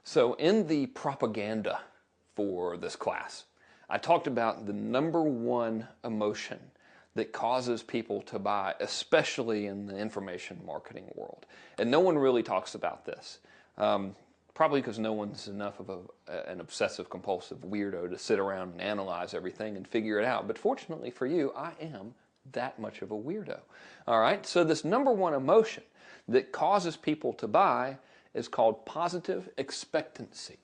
So in the propaganda for this class, I talked about the number one emotion that causes people to buy, especially in the information marketing world. And no one really talks about this. Probably because no one's enough of an obsessive compulsive weirdo to sit around and analyze everything and figure it out. But fortunately for you, I am that much of a weirdo. All right, so this number one emotion that causes people to buy is called positive expectancy.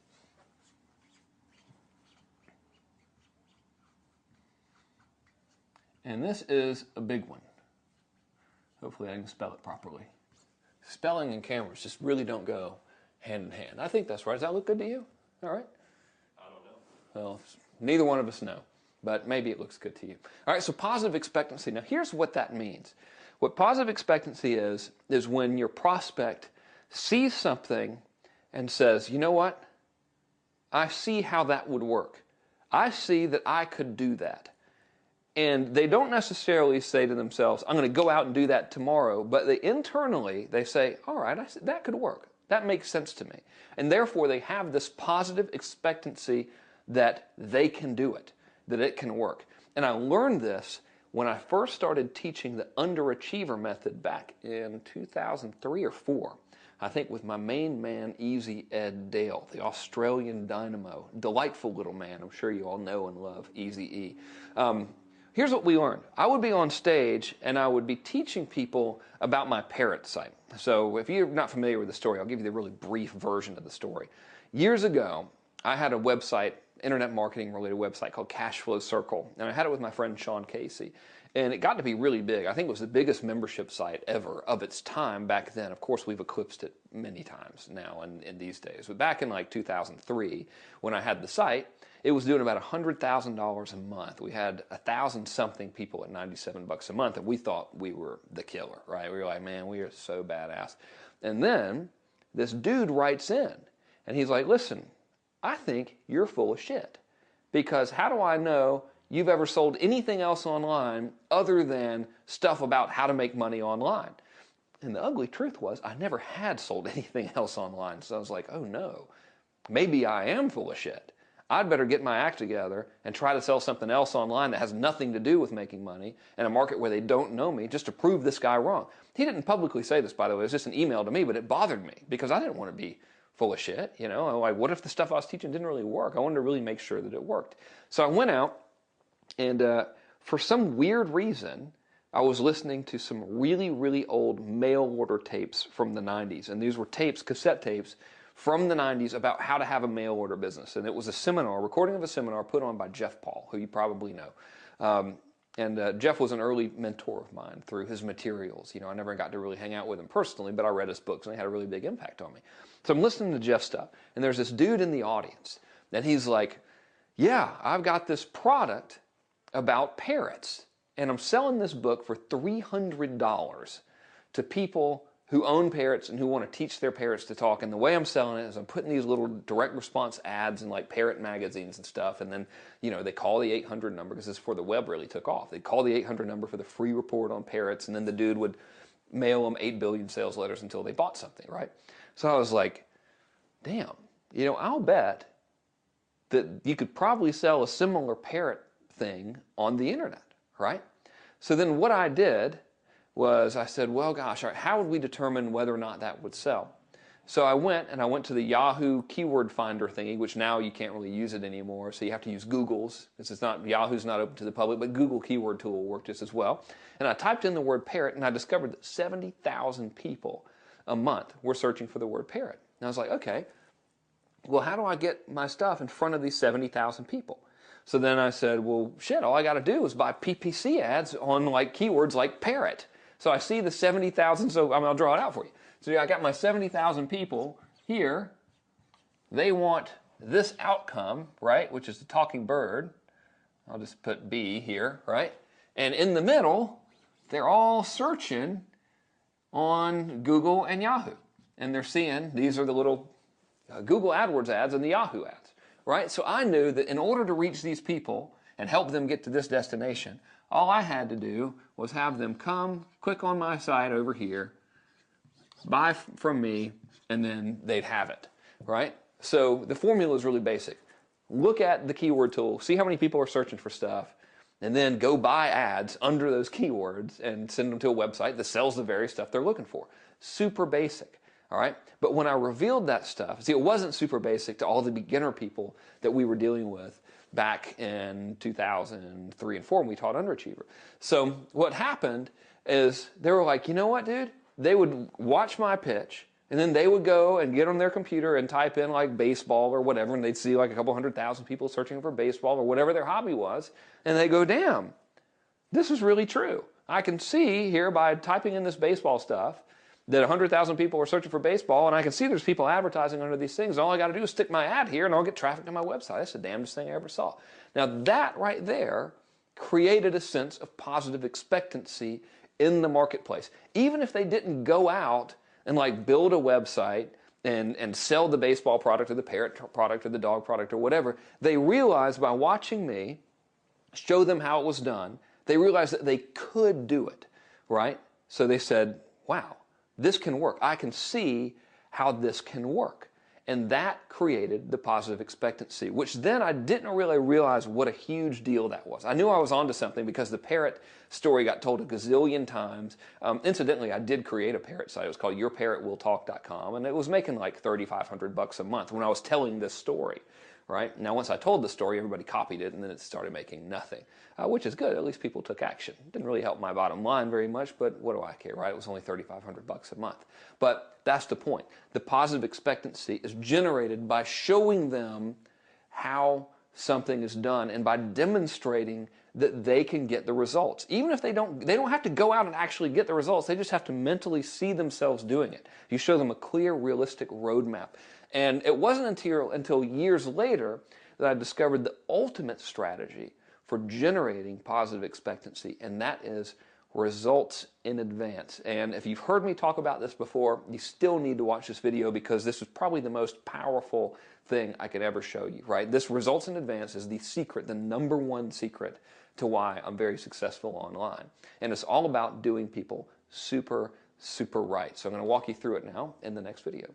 And this is a big one. Hopefully I can spell it properly. Spelling and cameras just really don't go hand in hand. I think that's right. Does that look good to you? All right? I don't know. Well, neither one of us know, but maybe it looks good to you. All right, so positive expectancy. Now here's what that means. What positive expectancy is when your prospect sees something and says, you know what? I see how that would work. I see that I could do that. And they don't necessarily say to themselves, I'm going to go out and do that tomorrow, but internally they say, all right, that could work. That makes sense to me. And therefore they have this positive expectancy that they can do it, that it can work. And I learned this when I first started teaching the underachiever method back in 2003 or 4. I think with my main man, Easy Ed Dale, the Australian dynamo. Delightful little man. I'm sure you all know and love Easy E. Here's what we learned. I would be on stage and I would be teaching people about my parrot site. So if you're not familiar with the story, I'll give you the really brief version of the story. Years ago, I had a website, internet marketing related website called Cashflow Circle. And I had it with my friend Sean Casey. And it got to be really big. I think it was the biggest membership site ever of its time back then. Of course, we've eclipsed it many times now in these days. But back in like 2003, when I had the site, it was doing about $100,000 a month. We had 1,000-something people at $97 a month, and we thought we were the killer, right? We were like, man, we are so badass. And then this dude writes in, and he's like, listen, I think you're full of shit. Because how do I know you've ever sold anything else online other than stuff about how to make money online? And the ugly truth was I never had sold anything else online. So I was like, oh no, maybe I am full of shit. I'd better get my act together and try to sell something else online that has nothing to do with making money in a market where they don't know me, just to prove this guy wrong. He didn't publicly say this, by the way. It was just an email to me, but it bothered me because I didn't want to be full of shit. You know, like, what if the stuff I was teaching didn't really work? I wanted to really make sure that it worked. So I went out and for some weird reason, I was listening to some really, really old mail order tapes from the 90s. And these were tapes, cassette tapes, from the 90s about how to have a mail order business. And it was a seminar, recording of a seminar put on by Jeff Paul, who you probably know. Jeff was an early mentor of mine through his materials. You know, I never got to really hang out with him personally, but I read his books and they had a really big impact on me. So I'm listening to Jeff's stuff, and there's this dude in the audience, and he's like, yeah, I've got this product about parrots, and I'm selling this book for $300 to people who own parrots and who want to teach their parrots to talk. And the way I'm selling it is I'm putting these little direct response ads in like parrot magazines and stuff. And then, you know, they call the 800 number because this is before the web really took off. They'd call the 800 number for the free report on parrots. And then the dude would mail them 8 billion sales letters until they bought something, right? So I was like, damn, you know, I'll bet that you could probably sell a similar parrot thing on the internet, right? So then what I did was I said, well, gosh, all right, how would we determine whether or not that would sell? So I went to the Yahoo keyword finder thingy, which now you can't really use it anymore, so you have to use Google's. It's not, Yahoo's not open to the public, but Google keyword tool will work just as well. And I typed in the word parrot, and I discovered that 70,000 people a month were searching for the word parrot. And I was like, okay, well, how do I get my stuff in front of these 70,000 people? So then I said, well, shit, all I got to do is buy PPC ads on like keywords like parrot. So I see the 70,000, so I'll draw it out for you. So I got my 70,000 people here. They want this outcome, right, which is the talking bird. I'll just put B here, right? And in the middle, they're all searching on Google and Yahoo. And they're seeing, these are the little Google AdWords ads and the Yahoo ads, right? So I knew that in order to reach these people and help them get to this destination, all I had to do was have them come, click on my site over here, buy from me, and then they'd have it, right? So the formula is really basic. Look at the keyword tool, see how many people are searching for stuff, and then go buy ads under those keywords and send them to a website that sells the very stuff they're looking for. Super basic, all right? But when I revealed that stuff, see, it wasn't super basic to all the beginner people that we were dealing with back in 2003 and 2004 when we taught Underachiever. So what happened is they were like, you know what, dude? They would watch my pitch, and then they would go and get on their computer and type in like baseball or whatever, and they'd see like a couple 100,000 people searching for baseball or whatever their hobby was, and they go, damn, this is really true. I can see here by typing in this baseball stuff that 100,000 people are searching for baseball, and I can see there's people advertising under these things. All I got to do is stick my ad here, and I'll get traffic to my website. That's the damnedest thing I ever saw. Now that right there created a sense of positive expectancy in the marketplace. Even if they didn't go out and like build a website and sell the baseball product or the parrot product or the dog product or whatever, they realized by watching me show them how it was done, they realized that they could do it, right? So they said, wow, this can work. I can see how this can work. And that created the positive expectancy, which then I didn't really realize what a huge deal that was. I knew I was onto something because the parrot story got told a gazillion times. Incidentally, I did create a parrot site. It was called yourparrotwilltalk.com, and it was making like $3,500 a month when I was telling this story. Right? Now, once I told the story, everybody copied it, and then it started making nothing, which is good. At least people took action. Didn't really help my bottom line very much, but what do I care, right? It was only $3,500 a month. But that's the point. The positive expectancy is generated by showing them how something is done and by demonstrating that they can get the results. Even if they don't have to go out and actually get the results. They just have to mentally see themselves doing it. You show them a clear, realistic roadmap. And it wasn't until years later that I discovered the ultimate strategy for generating positive expectancy, and that is results in advance. And if you've heard me talk about this before, you still need to watch this video because this is probably the most powerful thing I could ever show you, right? This results in advance is the secret, the number one secret to why I'm very successful online. And it's all about doing people super, super right. So I'm going to walk you through it now in the next video.